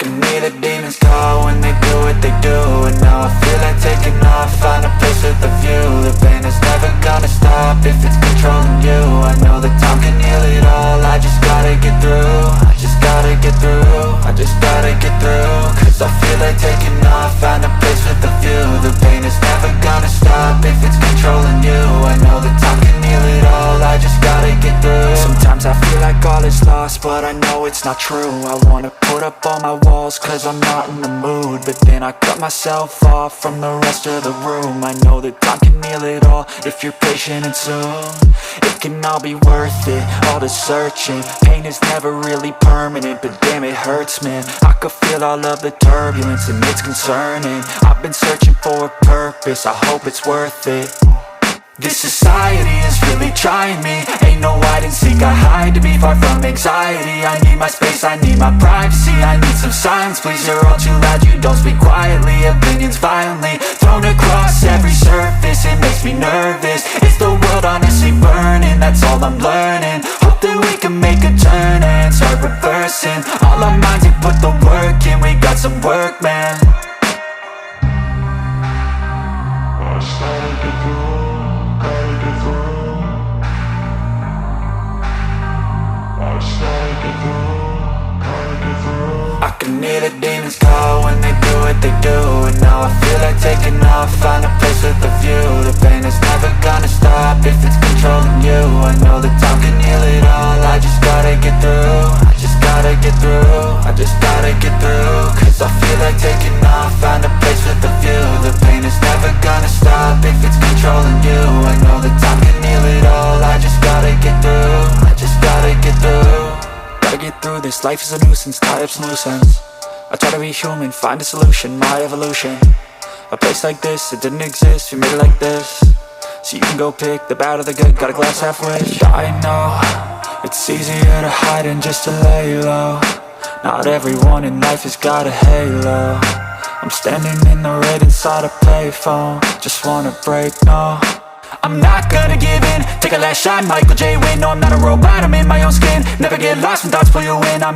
can hear the demons call when they do what they do. And now I feel like taking off, find a place with a view. The pain is never gonna stop if it's controlling you. I know that time can heal it all, I just gotta get through. I just gotta get through, I just gotta get through. Cause I feel like taking off, find a place with a view. The pain is never gonna stop if it's controlling you. I know that time can heal it all, I just gotta get through. Sometimes I feel like all is lost, but I know it's not true. I wanna put up all my walls cause I'm not in the mood, but then I cut myself off from the rest of the room. I know that time can heal it all if you're patient and soon it can all be worth it, all the searching. Pain is never really permanent, but damn it hurts, man. I could feel all of the turbulence and it's concerning. I've been searching for a purpose, I hope it's worth it. This society is really trying me. Ain't no hide and seek, I hide to be far from anxiety. I need my space, I need my privacy. I need some silence, please, you're all too loud. You don't speak quietly, opinions violently thrown across every surface. It makes me nervous, is the world honestly burning? That's all I'm learning. Hope that we can make a turn and start reversing all our minds and put the work in. We got some work, man. I started to grow. I can hear the demons call when they do what they do. And now I feel like taking off, find a place with a view. The pain is never gonna stop if it's controlling you. I know that time can heal it all, I just gotta get through. I just gotta get through, I just gotta get through. Cause I feel like taking off, find a place with a view. The pain is never gonna stop if it's controlling you. I know that time can heal it all, I just gotta get through. I just gotta get through. Gotta get through this, life is a nuisance, tie up some loose ends. I try to be human, find a solution, my evolution. A place like this, it didn't exist, we made it like this. So you can go pick the bad or the good, got a glass half wish. I know, it's easier to hide than just to lay low. Not everyone in life has got a halo. I'm standing in the red inside a payphone, just wanna break, no. I'm not gonna give in, take a last shot, Michael J. Win. No, I'm not a robot, I'm in my own skin. Never get lost when thoughts pull you in. I'm